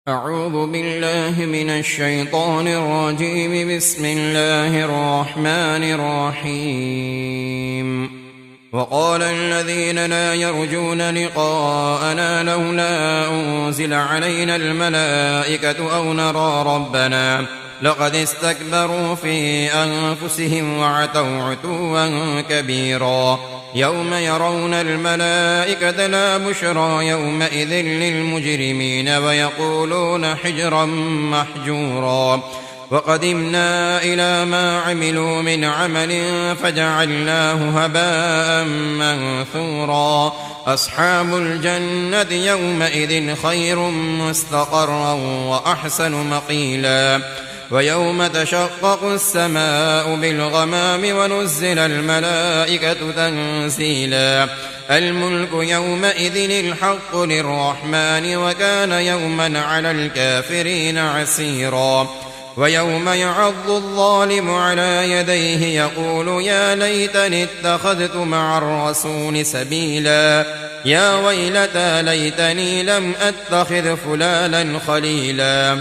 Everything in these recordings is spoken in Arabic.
أعوذ بالله من الشيطان الرجيم. بسم الله الرحمن الرحيم. وقال الذين لا يرجون لقاءنا لولا أنزل علينا الملائكة أو نرى ربنا لقد استكبروا في أنفسهم وعتوا عتوا كبيرا. يوم يرون الملائكة لا بشرى يومئذ للمجرمين ويقولون حجرا محجورا. وقدمنا إلى ما عملوا من عمل فجعلناه هباء منثورا. أصحاب الجنة يومئذ خير مستقرا وأحسن مقيلا. ويوم تشقق السماء بالغمام ونزل الملائكة تنزيلا. الملك يومئذ الحق للرحمن وكان يوما على الكافرين عسيرا. ويوم يعض الظالم على يديه يقول يا ليتني اتخذت مع الرسول سبيلا. يا ويلتى ليتني لم أتخذ فلانا خليلا.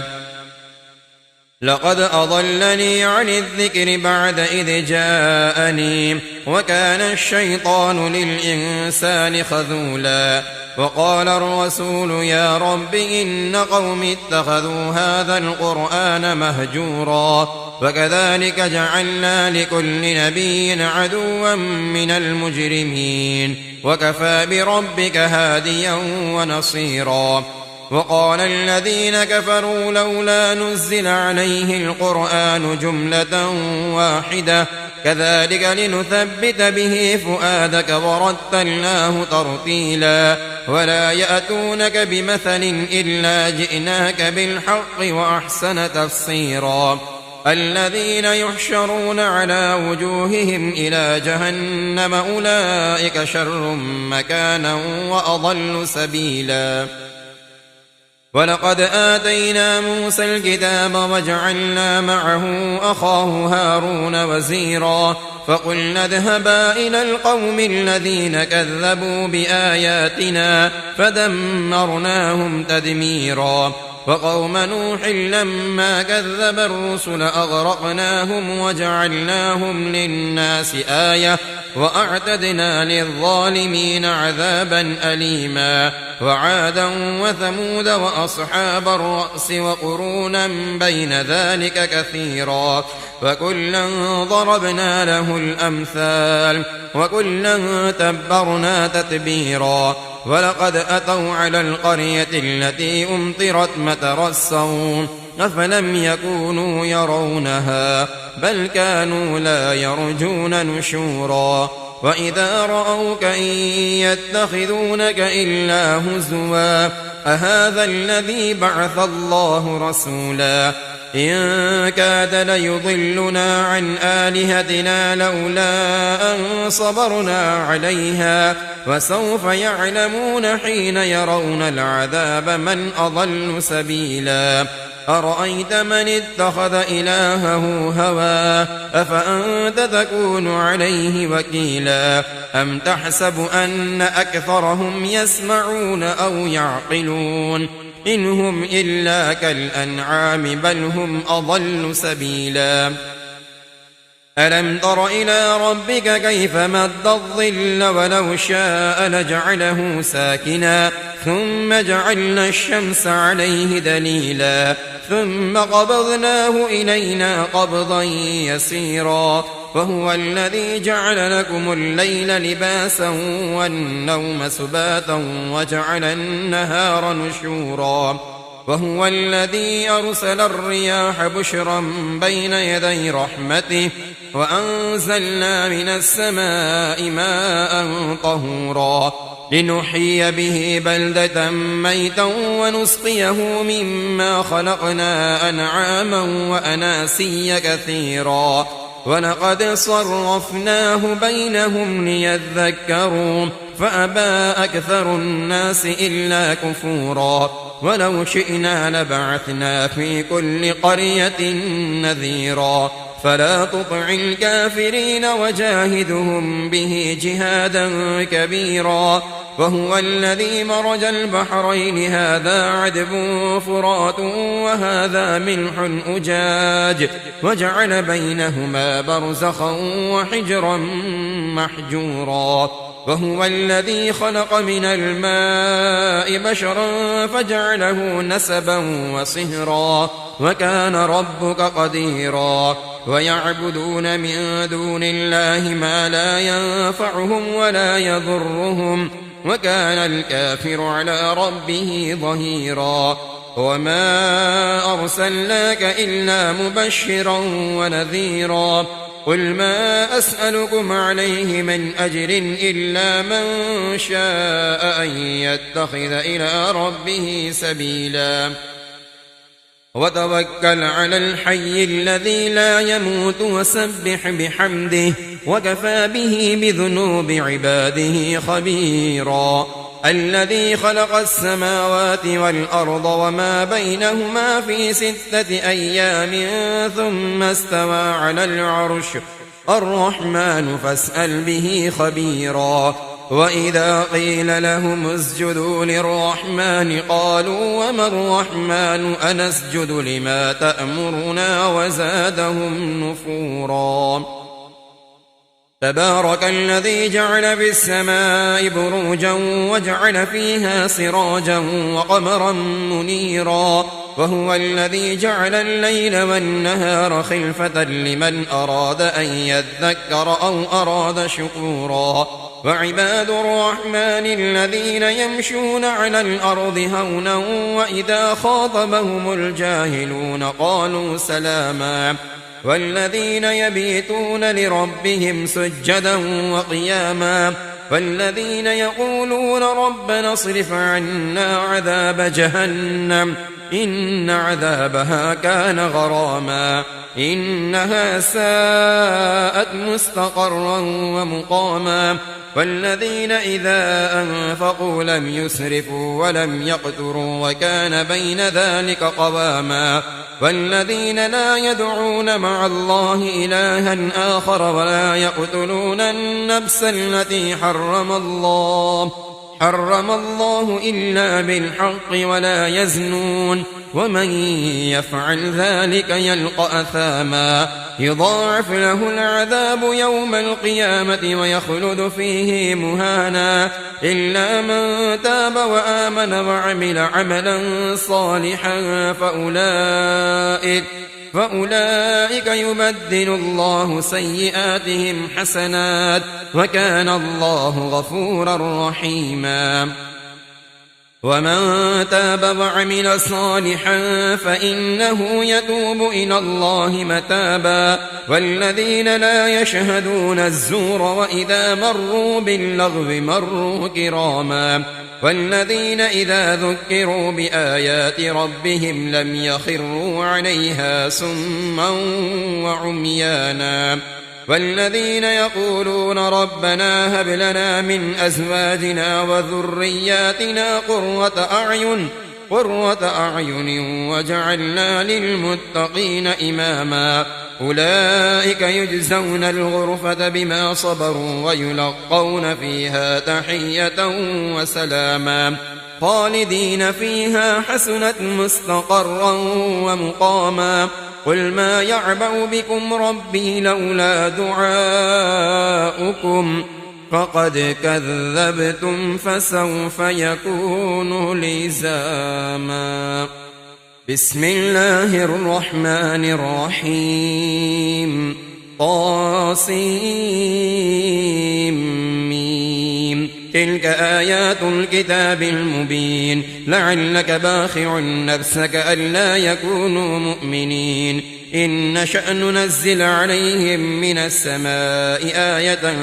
لقد أضلني عن الذكر بعد إذ جاءني وكان الشيطان للإنسان خذولا. وقال الرسول يا رب إن قومي اتخذوا هذا القرآن مهجورا. وكذلك جعلنا لكل نبي عدوا من المجرمين وكفى بربك هاديا ونصيرا. وقال الذين كفروا لولا نزل عليه القرآن جملة واحدة كذلك لنثبت به فؤادك ورتلناه ترتيلا. ولا يأتونك بمثل إلا جئناك بالحق وأحسن تفسيرا. الذين يحشرون على وجوههم إلى جهنم أولئك شر مكانا وأضل سبيلا. ولقد آتينا موسى الكتاب وجعلنا معه أخاه هارون وزيرا. فقلنا اذهبا إلى القوم الذين كذبوا بآياتنا فدمرناهم تدميرا. وقوم نوح لما كذب الرسل أغرقناهم وجعلناهم للناس آية وأعتدنا للظالمين عذابا أليما. وعادا وثمود وأصحاب الرأس وقرونا بين ذلك كثيرا. وكلا ضربنا له الأمثال وكلا تبرنا تتبيرا. ولقد أتوا على القرية التي أمطرت مطر السوء أفلم يكونوا يرونها بل كانوا لا يرجون نشورا. وإذا رأوك إن يتخذونك إلا هزوا أهذا الذي بعث الله رسولا. إن كاد ليضلنا عن آلهتنا لولا أن صبرنا عليها وسوف يعلمون حين يرون العذاب من أضل سبيلا. أرأيت من اتخذ إلهه هواه أفأنت تكون عليه وكيلا. أم تحسب أن أكثرهم يسمعون أو يعقلون إن هم إلا كالأنعام بل هم أضل سبيلا. ألم تر إلى ربك كيف مد الظل ولو شاء لجعله ساكنا ثم جعلنا الشمس عليه دليلا. ثم قبضناه إلينا قبضا يسيرا. وهو الذي جعل لكم الليل لباسا والنوم سباتا وجعل النهار نشورا. وهو الذي أرسل الرياح بشرا بين يدي رحمته وأنزلنا من السماء ماء طهورا لنحيي به بلدة ميتا ونسقيه مما خلقنا أنعاما وأناسيا كثيرا. ولقد صرفناه بينهم ليذكروا فأبى أكثر الناس إلا كفورا. ولو شئنا لبعثنا في كل قرية نذيرا. فلا تطع الكافرين وجاهدهم به جهادا كبيرا. وهو الذي مرج البحرين هذا عذب فرات وهذا ملح أجاج وجعل بينهما برزخا وحجرا محجورا وهو الذي خلق من الماء بشرا فجعله نسبا وصهرا وكان ربك قديرا ويعبدون من دون الله ما لا ينفعهم ولا يضرهم وكان الكافر على ربه ظهيرا وما أرسلناك إلا مبشرا ونذيرا قل ما أسألكم عليه من أجر إلا من شاء أن يتخذ إلى ربه سبيلا وتوكل على الحي الذي لا يموت وسبح بحمده وكفى به بذنوب عباده خبيرا الذي خلق السماوات والأرض وما بينهما في 6 أيام ثم استوى على العرش الرحمن فاسأل به خبيرا وإذا قيل لهم اسجدوا للرحمن قالوا وما الرحمن أنسجد لما تأمرنا وزادهم نفورا تبارك الذي جعل في السماء بروجا وجعل فيها سراجا وقمرا منيرا وهو الذي جعل الليل والنهار خلفة لمن أراد أن يذكر أو أراد شكورا وعباد الرحمن الذين يمشون على الأرض هونا وإذا خاطبهم الجاهلون قالوا سلاما والذين يبيتون لربهم سجدا وقياما والذين يقولون ربنا اصرف عنا عذاب جهنم إن عذابها كان غراما إنها ساءت مستقرا ومقاما والذين إذا أنفقوا لم يسرفوا ولم يقتروا وكان بين ذلك قواما والذين لا يدعون مع الله إلها آخر ولا يقتلون النفس التي حرم الله إلا بالحق ولا يزنون ومن يفعل ذلك يلقى أثاما يضاعف له العذاب يوم القيامة ويخلد فيه مهانا إلا من تاب وآمن وعمل عملا صالحا فأولئك يبدل الله سيئاتهم حسنات وكان الله غفورا رحيما ومن تاب وعمل صالحا فإنه يتوب إلى الله متابا والذين لا يشهدون الزور وإذا مروا باللغو مروا كراما والذين إذا ذكروا بآيات ربهم لم يخروا عليها سما وعميانا والذين يقولون ربنا هب لنا من أزواجنا وذرياتنا قرة أعين وجعلنا للمتقين إماما أولئك يجزون الغرفة بما صبروا ويلقون فيها تحية وسلاما خالدين فيها حسنت مستقرا ومقاما قل ما يعبأ بكم ربي لولا دعاؤكم فقد كذبتم فسوف يكون لزاما بسم الله الرحمن الرحيم طاسيم تلك آيات الكتاب المبين لعلك باخع نفسك ألا يكونوا مؤمنين إن نشأ ننزل عليهم من السماء آية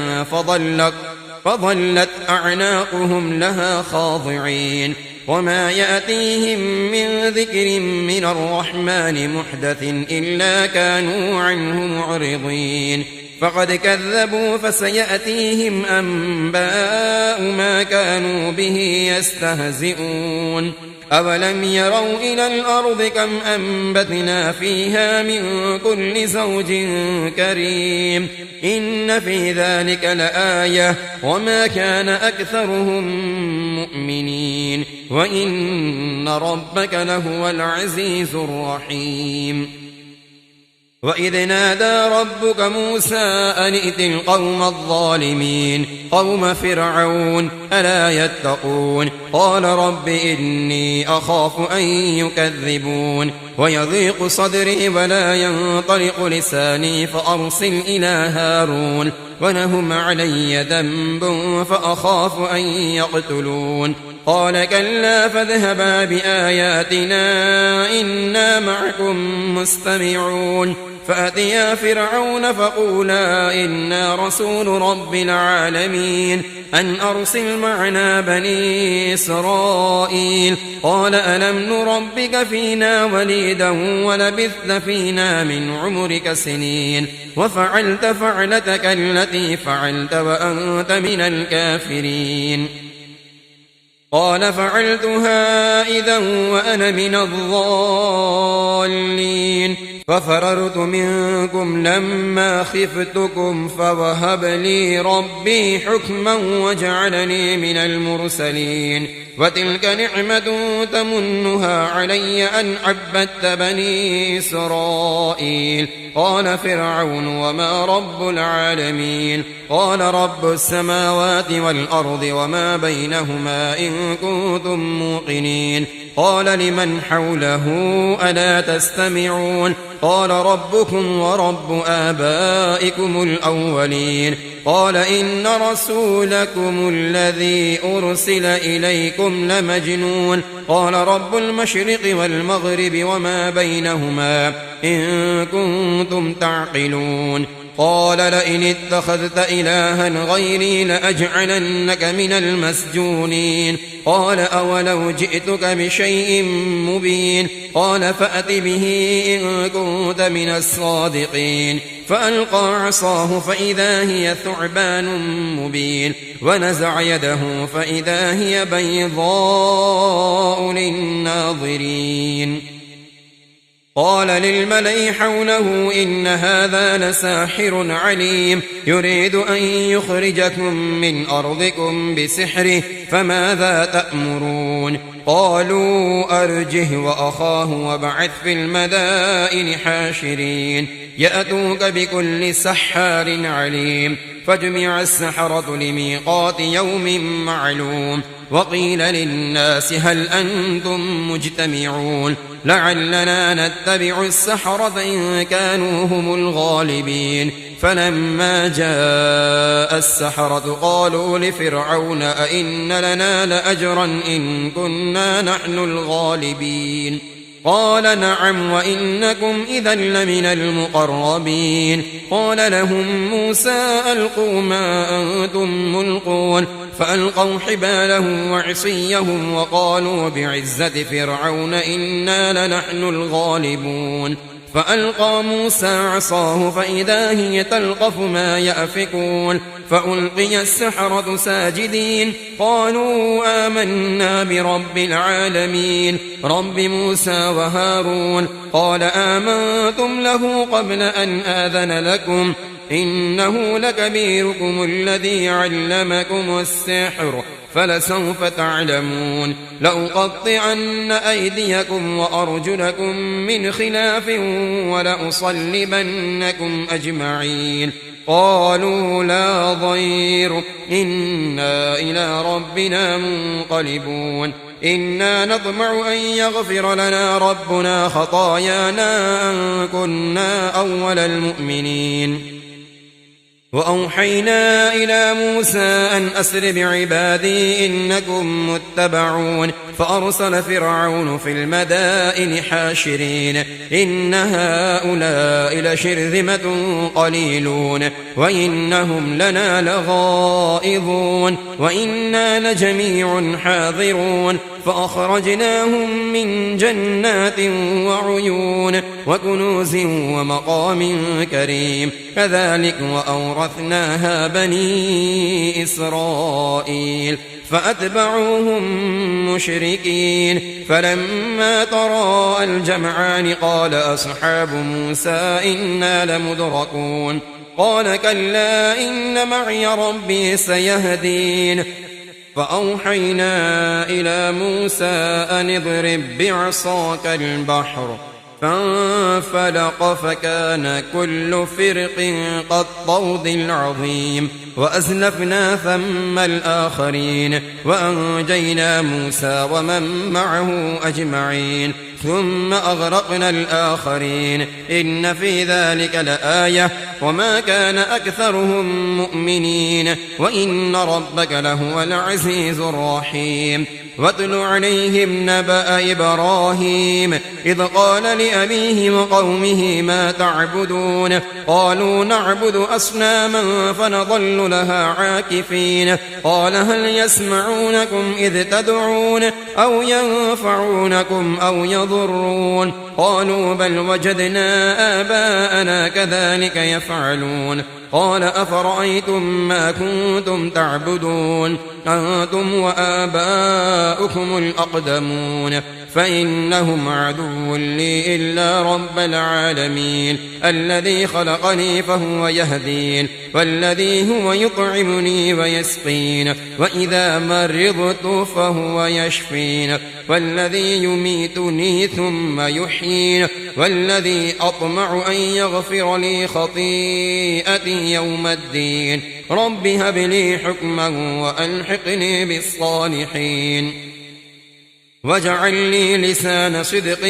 فظلت أعناقهم لها خاضعين وما يأتيهم من ذكر من الرحمن محدث إلا كانوا عنه معرضين فقد كذبوا فسيأتيهم أنباء ما كانوا به يستهزئون أولم يروا إلى الأرض كم أنبتنا فيها من كل زوج كريم إن في ذلك لآية وما كان أكثرهم مؤمنين وإن ربك لهو العزيز الرحيم وإذ نادى ربك موسى أن ائت القوم الظالمين قوم فرعون ألا يتقون قال رب إني أخاف أن يكذبون ويضيق صدري ولا ينطلق لساني فأرسل إلى هارون ولهم علي ذنب فأخاف أن يقتلون قال كلا فاذهبا بآياتنا إنا معكم مستمعون فأتيا فرعون فقولا إنا رسول رب العالمين أن أرسل معنا بني إسرائيل قال ألم نربك فينا وليدا ولبثت فينا من عمرك سنين وفعلت فعلتك التي فعلت وأنت من الكافرين قال فعلتها إذا وأنا من الضالين ففررت منكم لما خفتكم فوهب لي ربي حكما وجعلني من المرسلين وتلك نعمة تمنها علي أن عبدت بني إسرائيل قال فرعون وما رب العالمين قال رب السماوات والأرض وما بينهما إن كنتم موقنين قال لمن حوله ألا تستمعون قال ربكم ورب آبائكم الأولين قال إن رسولكم الذي أرسل إليكم لمجنون قال رب المشرق والمغرب وما بينهما إن كنتم تعقلون قال لئن اتخذت إلها غيري لأجعلنك من المسجونين قال أولو جئتك بشيء مبين قال فأت به إن كنت من الصادقين فألقى عصاه فإذا هي ثعبان مبين ونزع يده فإذا هي بيضاء للناظرين قال للملأ حوله إن هذا لساحر عليم يريد أن يخرجكم من أرضكم بسحره فماذا تأمرون قالوا أرجه وأخاه وابعث في المدائن حاشرين يأتوك بكل سحار عليم فجمع السحرة لميقات يوم معلوم وقيل للناس هل أنتم مجتمعون لعلنا نتبع السحرة إن كانوا هم الغالبين فلما جاء السحرة قالوا لفرعون أئن لنا لأجرا إن كنا نحن الغالبين قال نعم وإنكم إذا لمن المقربين قال لهم موسى ألقوا ما أنتم ملقون فألقوا حبالهم وعصيهم وقالوا بعزة فرعون إنا لنحن الغالبون فألقى موسى عصاه فإذا هي تلقف ما يأفكون فألقي السحرة ساجدين قالوا آمنا برب العالمين رب موسى وهارون قال آمنتم له قبل أن آذن لكم إنه لكبيركم الذي علمكم السحر فلسوف تعلمون لأقطعن أيديكم وأرجلكم من خلاف ولأصلبنكم أجمعين قالوا لا ضير إنا إلى ربنا منقلبون إنا نطمع أن يغفر لنا ربنا خطايانا أن كنا أول المؤمنين وأوحينا إلى موسى أن أسر بعبادي إنكم متبعون فأرسل فرعون في المدائن حاشرين إن هؤلاء لشرذمة قليلون وإنهم لنا لغائظون وإنا لجميع حاضرون فأخرجناهم من جنات وعيون وكنوز ومقام كريم كذلك وأورثناها بني إسرائيل فأتبعوهم مشركين فلما تراءى الجمعان قال أصحاب موسى إنا لمدركون قال كلا إن معي ربي سيهدين فأوحينا إلى موسى أن اضرب بعصاك البحر فانفلق فكان كل فرق كالطود العظيم وأزلفنا ثم الآخرين وأنجينا موسى ومن معه أجمعين ثم أغرقنا الآخرين إن في ذلك لآية وما كان أكثرهم مؤمنين وإن ربك لهو العزيز الرحيم واتل عليهم نبأ إبراهيم إذ قال لأبيه وقومه ما تعبدون قالوا نعبد أصناما فنظل لها عاكفين قال هل يسمعونكم إذ تدعون أو ينفعونكم أو يضرون قالوا بل وجدنا آباءنا كذلك يفعلون قال أفرأيتم ما كنتم تعبدون أنتم وآباؤكم الأقدمون فإنهم عدو لي إلا رب العالمين الذي خلقني فهو يهدين والذي هو يطعمني ويسقين وإذا مرضت فهو يشفين والذي يميتني ثم يحيين والذي أطمع أن يغفر لي خطيئتي يوم الدين رب هب لي حكما وألحقني بالصالحين واجعل لي لسان صدق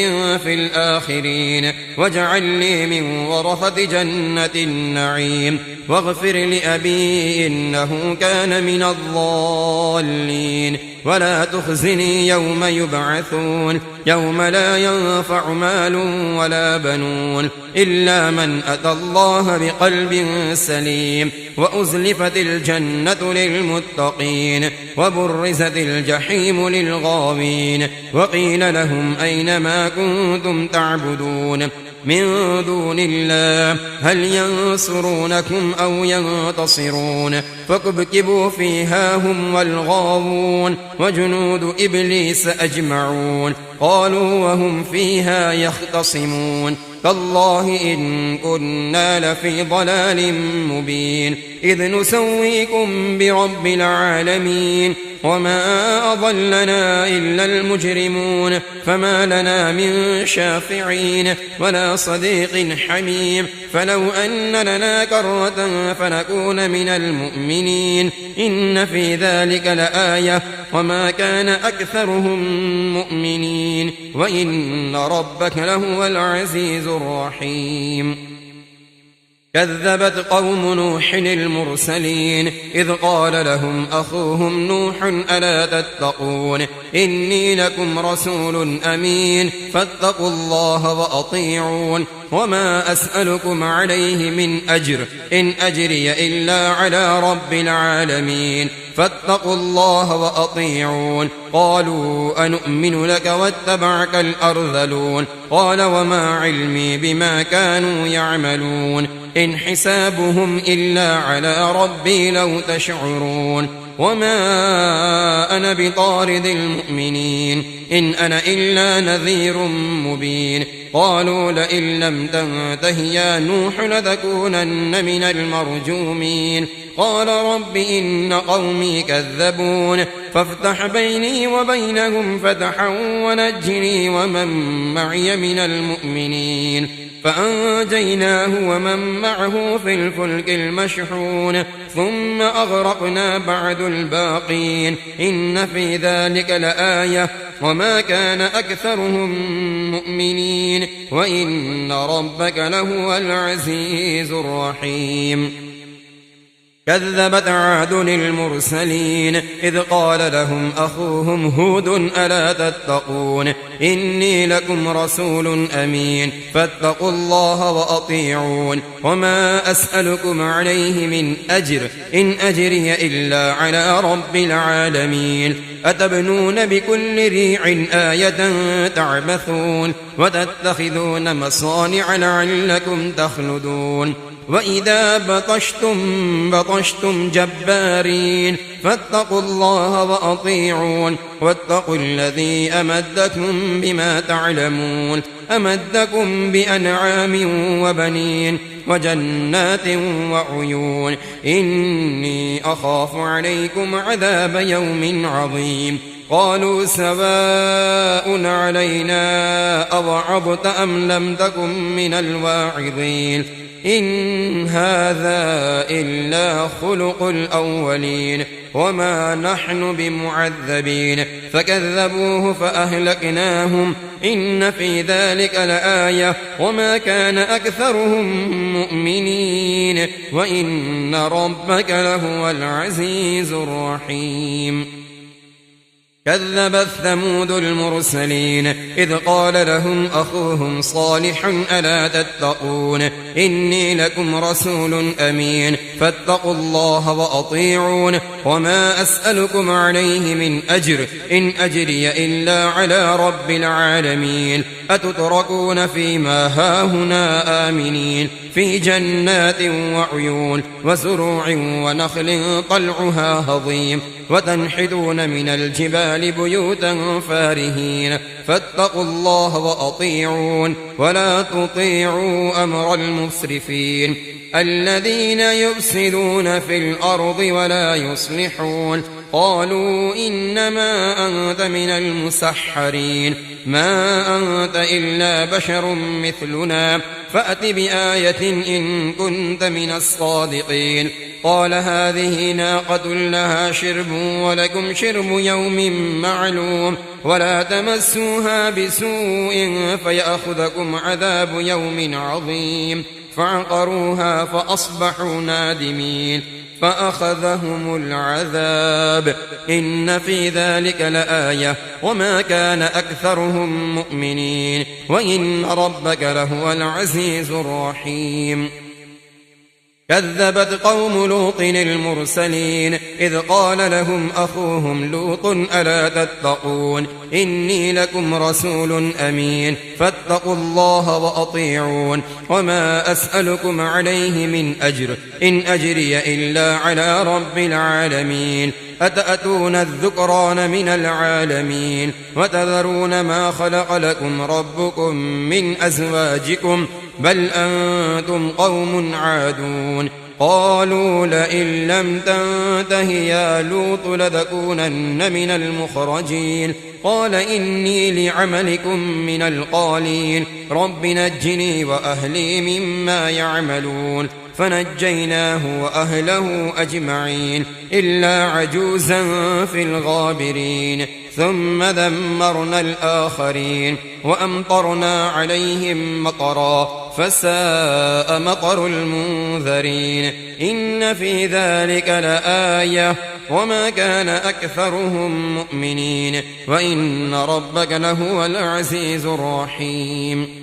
في الآخرين واجعل لي من ورثة جنة النعيم واغفر لأبي إنه كان من الضالين ولا تخزني يوم يبعثون يوم لا ينفع مال ولا بنون إلا من أتى الله بقلب سليم وأزلفت الجنة للمتقين وبرزت الجحيم للغاوين وقيل لهم أين ما كنتم تعبدون من دون الله هل ينصرونكم أو ينتصرون فكبكبوا فيها هم والغاوون وجنود إبليس أجمعون قالوا وهم فيها يختصمون تالله إن كنا لفي ضلال مبين إذ نسويكم برب العالمين وما أضلنا إلا المجرمون فما لنا من شافعين ولا صديق حميم فلو أن لنا كرة فنكون من المؤمنين إن في ذلك لآية وما كان أكثرهم مؤمنين وإن ربك لهو العزيز الرحيم كذبت قوم نوح المرسلين إذ قال لهم أخوهم نوح ألا تتقون إني لكم رسول أمين فاتقوا الله وأطيعون وما أسألكم عليه من أجر إن أجري إلا على رب العالمين فاتقوا الله وأطيعون قالوا أنؤمن لك واتبعك الأرذلون قال وما علمي بما كانوا يعملون إن حسابهم إلا على ربي لو تشعرون وما أنا بطارد المؤمنين إن أنا إلا نذير مبين قالوا لئن لم تنته يا نوح لتكونن من المرجومين قال رب إن قومي كذبون فافتح بيني وبينهم فتحا ونجني ومن معي من المؤمنين فأنجيناه ومن معه في الفلك المشحون ثم أغرقنا بعد الباقين إن في ذلك لآية وما كان أكثرهم مؤمنين وإن ربك لهو العزيز الرحيم كذبت عاد المرسلين إذ قال لهم أخوهم هود ألا تتقون إني لكم رسول أمين فاتقوا الله وأطيعون وما أسألكم عليه من أجر إن أجري إلا على رب العالمين أتبنون بكل ريع آية تعبثون وتتخذون مصانع لعلكم تخلدون وإذا بطشتم جبارين فاتقوا الله وأطيعون واتقوا الذي أمدكم بما تعلمون أمدكم بأنعام وبنين وجنات وعيون إني أخاف عليكم عذاب يوم عظيم قالوا سواء علينا أوعظت أم لم تكن من الواعظين إن هذا إلا خلق الأولين وما نحن بمعذبين فكذبوه فأهلكناهم إن في ذلك لآية وما كان أكثرهم مؤمنين وإن ربك لهو العزيز الرحيم كذبت ثمود المرسلين إذ قال لهم أخوهم صالح ألا تتقون إني لكم رسول أمين فاتقوا الله وأطيعون وما أسألكم عليه من أجر إن أجري إلا على رب العالمين أتتركون فيما هاهنا آمنين في جنات وعيون وزروع ونخل طلعها هضيم وتنحتون من الجبال بيوتا فارهين فاتقوا الله وأطيعون ولا تطيعوا أمر المسرفين الذين يفسدون في الأرض ولا يصلحون قالوا إنما أنت من المسحرين ما أنت إلا بشر مثلنا فأت بآية إن كنت من الصادقين قال هذه ناقة لها شرب ولكم شرب يوم معلوم ولا تمسوها بسوء فيأخذكم عذاب يوم عظيم فعقروها فأصبحوا نادمين فأخذهم العذاب إن في ذلك لآية وما كان أكثرهم مؤمنين وإن ربك لهو العزيز الرحيم كذبت قوم لوط المرسلين إذ قال لهم أخوهم لوط ألا تتقون إني لكم رسول أمين فاتقوا الله وأطيعون وما أسألكم عليه من أجر إن أجري إلا على رب العالمين أتأتون الذكران من العالمين وتذرون ما خلق لكم ربكم من أزواجكم بل أنتم قوم عادون قالوا لئن لم تنته يا لوط لتكونن من المخرجين قال إني لعملكم من القالين رب نجني وأهلي مما يعملون فنجيناه وأهله أجمعين إلا عجوزا في الغابرين ثم دمرنا الآخرين وأمطرنا عليهم مطرا فساء مطر المنذرين إن في ذلك لآية وما كان أكثرهم مؤمنين وإن ربك لهو العزيز الرحيم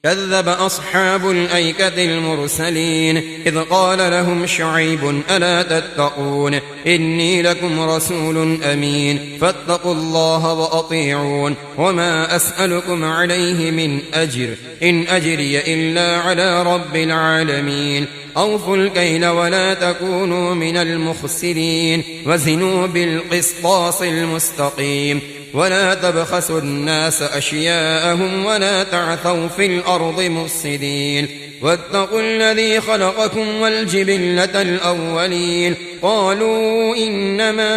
كذب أصحاب الأيكة المرسلين إذ قال لهم شعيب ألا تتقون إني لكم رسول أمين فاتقوا الله وأطيعون وما أسألكم عليه من أجر إن أجري إلا على رب العالمين أوفوا الكيل ولا تكونوا من المخسرين وزنوا بالقسطاس المستقيم ولا تبخسوا الناس أشياءهم ولا تعثوا في الأرض مفسدين واتقوا الذي خلقكم والجبلة الأولين قالوا إنما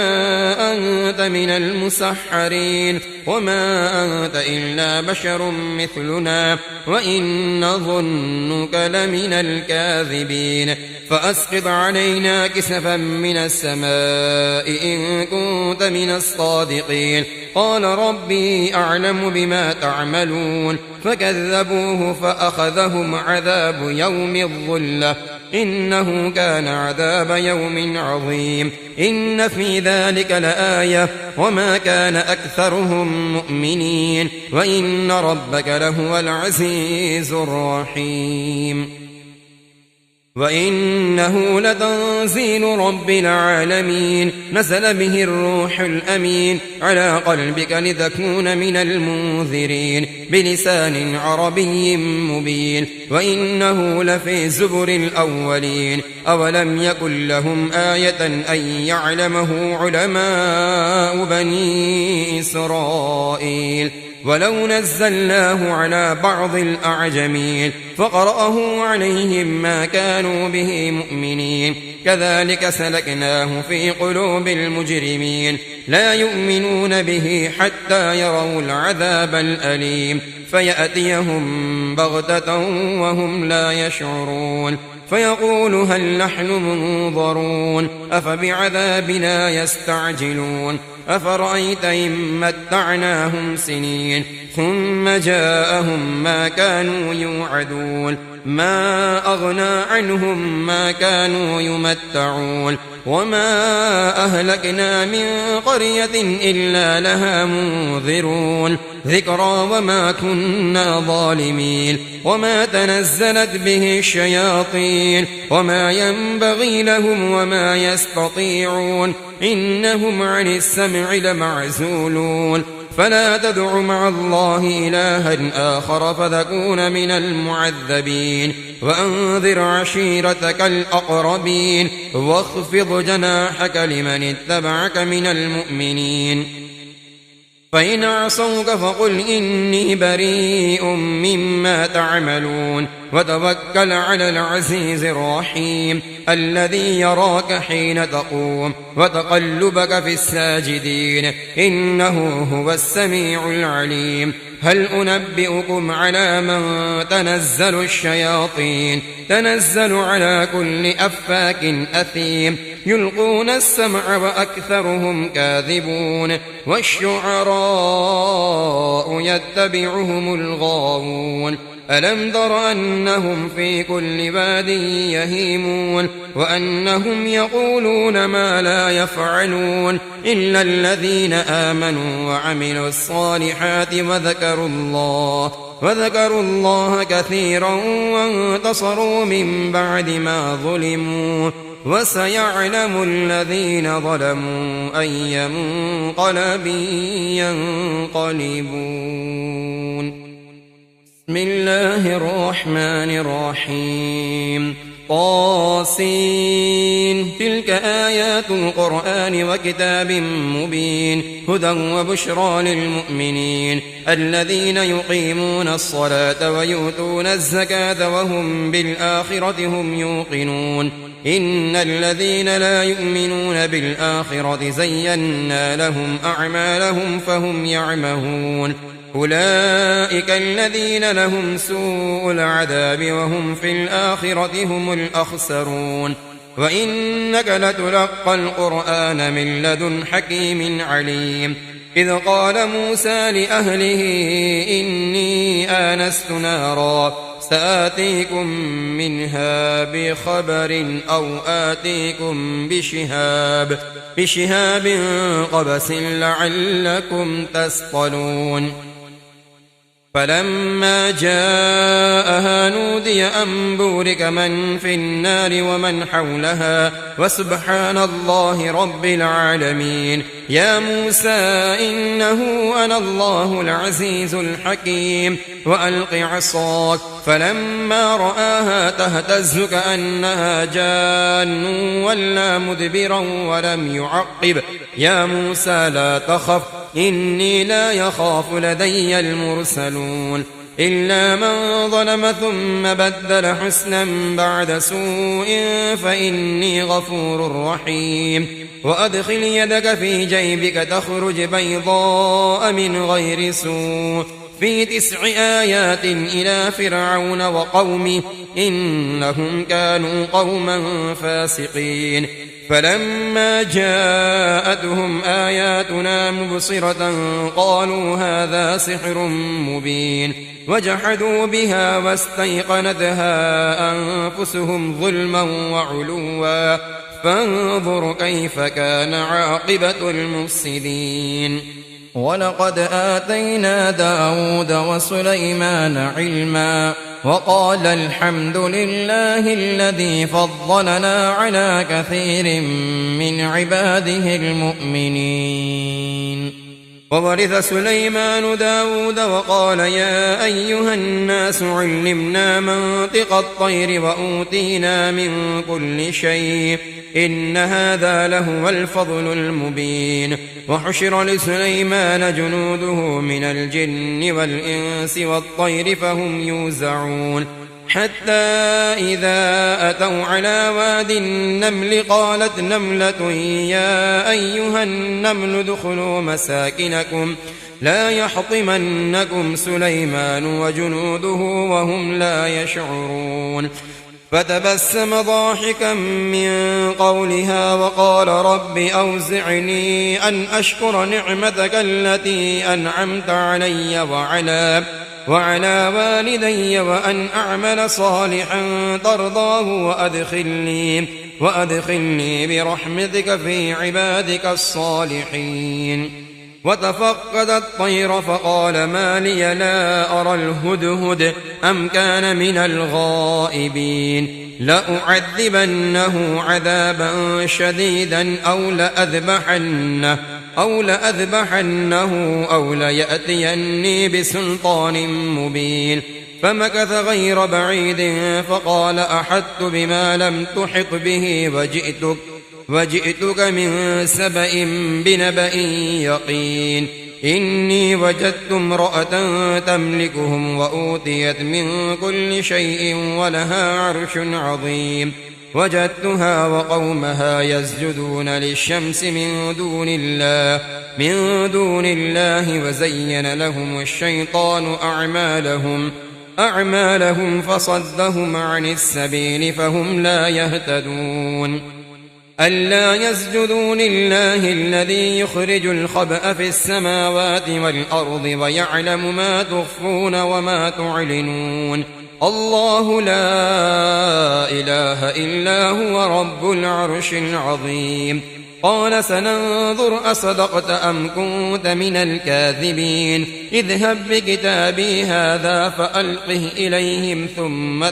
أنت من المسحرين وما أنت إلا بشر مثلنا وإن نظنك لمن الكاذبين فأسقط علينا كسفا من السماء إن كنت من الصادقين قال ربي أعلم بما تعملون فكذبوه فأخذهم عذاب يوم الظلة إنه كان عذاب يوم عظيم إن في ذلك لآية وما كان أكثرهم مؤمنين وإن ربك لهو العزيز الرحيم وإنه لتنزيل رب العالمين نزل به الروح الأمين على قلبك لتكون من المنذرين بلسان عربي مبين وإنه لفي زبر الأولين أولم يكن لهم آية أن يعلمه علماء بني إسرائيل ولو نزلناه على بعض الأعجمين فقرأه عليهم ما كانوا به مؤمنين كذلك سلكناه في قلوب المجرمين لا يؤمنون به حتى يروا العذاب الأليم فيأتيهم بغتة وهم لا يشعرون فيقول هل نحن منظرون أفبعذابنا يستعجلون أفرأيت إن متعناهم سنين ثم جاءهم ما كانوا يوعدون ما أغنى عنهم ما كانوا يمتعون وما أهلكنا من قرية إلا لها منذرون ذكرى وما كنا ظالمين وما تنزلت به الشياطين وما ينبغي لهم وما يستطيعون إنهم عن السمع لمعزولون فلا تدع مع الله إلها آخر فتكون من المعذبين وأنذر عشيرتك الأقربين واخفض جناحك لمن اتبعك من المؤمنين فإن عصوك فقل إني بريء مما تعملون وتوكل على العزيز الرحيم الذي يراك حين تقوم وتقلبك في الساجدين إنه هو السميع العليم هل أنبئكم على من تنزل الشياطين تنزل على كل أفاك أثيم يلقون السمع وأكثرهم كاذبون والشعراء يتبعهم الغاوون ألم تر أنهم في كل واد يهيمون وأنهم يقولون ما لا يفعلون إلا الذين آمنوا وعملوا الصالحات وذكروا الله كثيرا وانتصروا من بعد ما ظلموا وسيعلم الذين ظلموا أي منقلب ينقلبون بسم الله الرحمن الرحيم طاسين تلك آيات القرآن وكتاب مبين هدى وبشرى للمؤمنين الذين يقيمون الصلاة ويؤتون الزكاة وهم بالآخرة هم يوقنون إن الذين لا يؤمنون بالآخرة زينا لهم أعمالهم فهم يعمهون أولئك الذين لهم سوء العذاب وهم في الآخرة هم الأخسرون وإنك لتلقى القرآن من لدن حكيم عليم إذ قال موسى لأهله إني آنست نارا سآتيكم منها بخبر أو آتيكم بشهاب قبس لعلكم تصطلون فلما جاءها نودي أن بورك من في النار ومن حولها وسبحان الله رب العالمين يا موسى إنه أنا الله العزيز الحكيم وألق عصاك فلما رآها تهتز كأنها جان ولا مدبرا ولم يعقب يا موسى لا تخف إني لا يخاف لدي المرسلون إلا من ظلم ثم بدل حسنا بعد سوء فإني غفور رحيم وأدخل يدك في جيبك تخرج بيضاء من غير سوء في 9 آيات إلى فرعون وقومه إنهم كانوا قوما فاسقين فلما جاءتهم آياتنا مبصرة قالوا هذا سحر مبين وجحدوا بها واستيقنتها أنفسهم ظلما وعلوا فانظر كيف كان عاقبة المفسدين ولقد آتينا داود وسليمان علما وقال الحمد لله الذي فضلنا على كثير من عباده المؤمنين. وورث سليمان داود وقال يا أيها الناس علمنا منطق الطير وأوتينا من كل شيء إن هذا لهو الفضل المبين. وحشر لسليمان جنوده من الجن والإنس والطير فهم يوزعون حتى إذا أتوا على واد النمل قالت نملة يا أيها النمل ادخلوا مساكنكم لا يحطمنكم سليمان وجنوده وهم لا يشعرون. فتبسم ضاحكا من قولها وقال رب أوزعني أن أشكر نعمتك التي أنعمت علي وعلى والدي وأن أعمل صالحا ترضاه وأدخلني برحمتك في عبادك الصالحين. وتفقد الطير فقال ما لي لا أرى الهدهد أم كان من الغائبين لأعذبنه عذابا شديدا أو لأذبحنه أو ليأتيني بسلطان مبين. فمكث غير بعيد فقال أحطت بما لم تحط به وجئتك من سبأ بنبأ يقين. إني وجدت امرأة تملكهم وأوتيت من كل شيء ولها عرش عظيم. وجدتها وقومها يسجدون للشمس من دون الله وزين لهم الشيطان أعمالهم فصدهم عن السبيل فهم لا يهتدون. ألا يسجدوا لله الذي يخرج الخبأ في السماوات والأرض ويعلم ما تخفون وما تعلنون. الله لا إله إلا هو رب العرش العظيم. قال سننظر أصدقت أم كنت من الكاذبين اذهب بكتابي هذا فألقه إليهم ثم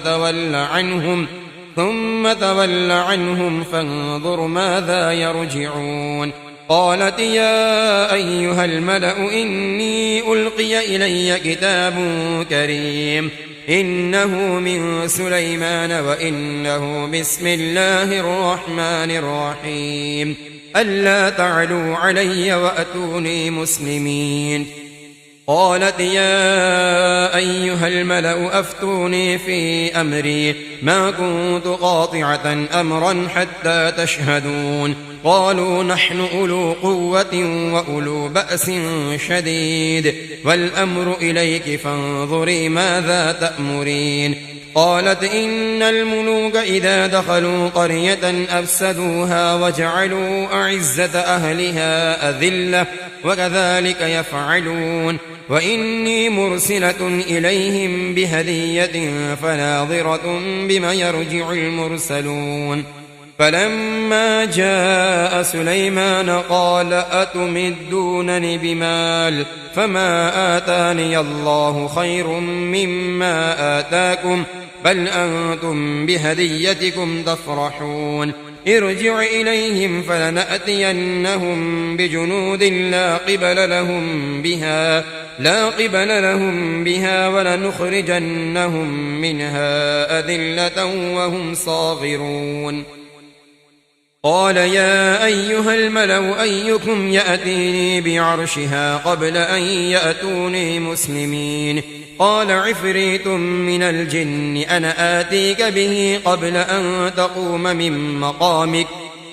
تول عنهم فانظر ماذا يرجعون. قالت يا أيها الملأ إني ألقي إلي كتاب كريم إنه من سليمان وإنه بسم الله الرحمن الرحيم ألا تعلوا علي وأتوني مسلمين. قالت يا أيها الملأ أفتوني في أمري ما كنت قاطعة أمرا حتى تشهدون. قالوا نحن أولو قوة وأولو بأس شديد والأمر إليك فانظري ماذا تأمرين. قالت إن الملوك إذا دخلوا قرية أفسدوها وجعلوا أعزة أهلها أذلة وكذلك يفعلون. وإني مرسلة إليهم بهدية فناظرة بما يرجع المرسلون. فلما جاء سليمان قال أتمدونني بمال فما آتاني الله خير مما آتاكم بل أنتم بهديتكم تفرحون. ارجع إليهم فلنأتينهم بجنود لا قبل لهم بها ولنخرجنهم منها أذلة وهم صاغرون. قال يا أيها الملأ أيكم يأتيني بعرشها قبل أن يأتوني مسلمين. قال عفريت من الجن أنا آتيك به قبل أن تقوم من مقامك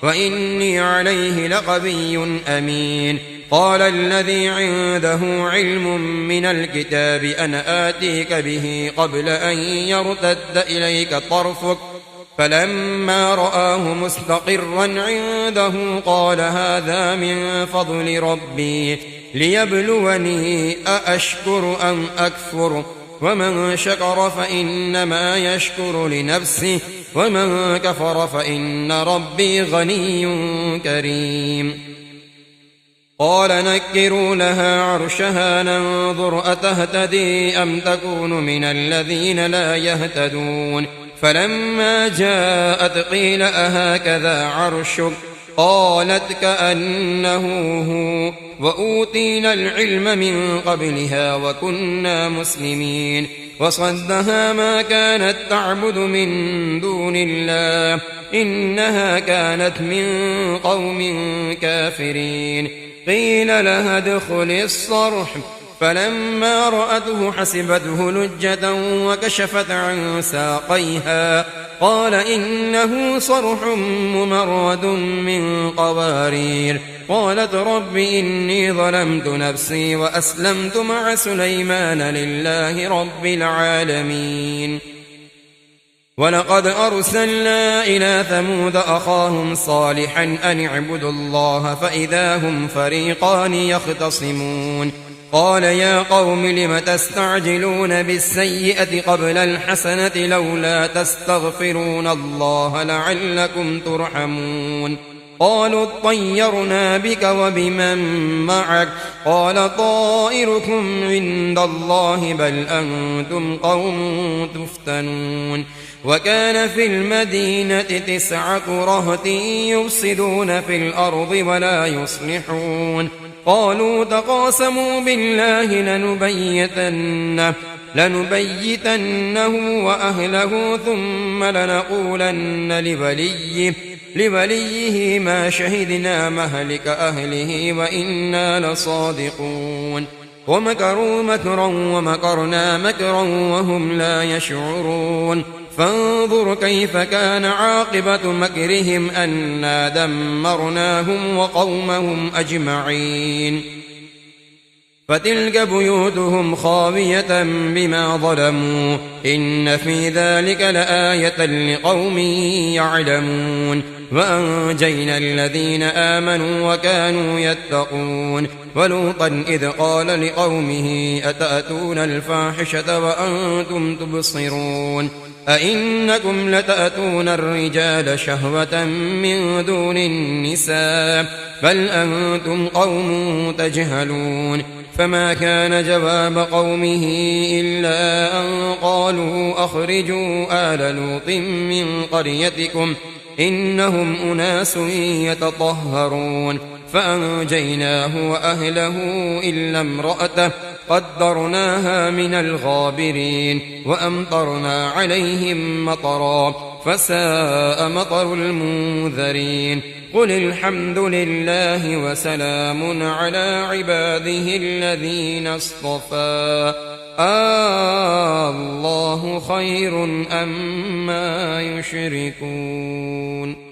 وإني عليه لقوي أمين. قال الذي عنده علم من الكتاب أنا آتيك به قبل أن يرتد إليك طرفك فلما رآه مستقرا عنده قال هذا من فضل ربي ليبلوني أأشكر أم أكفر ومن شكر فإنما يشكر لنفسه ومن كفر فإن ربي غني كريم. قال نكروا لها عرشها ننظر أتهتدي أم تكون من الذين لا يهتدون فلما جاءت قيل أهكذا عرشك قالت كأنه هو وأوتينا العلم من قبلها وكنا مسلمين وصدها ما كانت تعبد من دون الله إنها كانت من قوم كافرين قيل لها ادخل الصرح فلما رأته حسبته لجة وكشفت عن ساقيها قال إنه صرح ممرد من قوارير قالت رب إني ظلمت نفسي وأسلمت مع سليمان لله رب العالمين ولقد أرسلنا إلى ثمود أخاهم صالحا أن اعبدوا الله فإذا هم فريقان يختصمون قال يا قوم لم تستعجلون بالسيئة قبل الحسنة لولا تستغفرون الله لعلكم ترحمون قالوا اطيرنا بك وبمن معك قال طائركم عند الله بل أنتم قوم تفتنون وكان في المدينة 9 رهط يفسدون في الأرض ولا يصلحون قالوا تقاسموا بالله لنبيتنه وأهله ثم لنقولن لوليه ما شهدنا مهلك أهله وإنا لصادقون ومكروا مكرا ومكرنا مكرا وهم لا يشعرون فانظر كيف كان عاقبة مكرهم أنا دمرناهم وقومهم أجمعين فتلك بيوتهم خاوية بما ظلموا إن في ذلك لآية لقوم يعلمون وأنجينا الذين آمنوا وكانوا يتقون ولوطا إذ قال لقومه أتأتون الفاحشة وأنتم تبصرون أئنكم لتأتون الرجال شهوة من دون النساء بل أنتم قوم تجهلون فما كان جواب قومه إلا أن قالوا أخرجوا آل لوط من قريتكم إنهم أناس يتطهرون فأنجيناه وأهله إلا امرأته قدرناها من الغابرين وأمطرنا عليهم مطرا فساء مطر المنذرين قل الحمد لله وسلام على عباده الذين اصطفى الله خير أما يشركون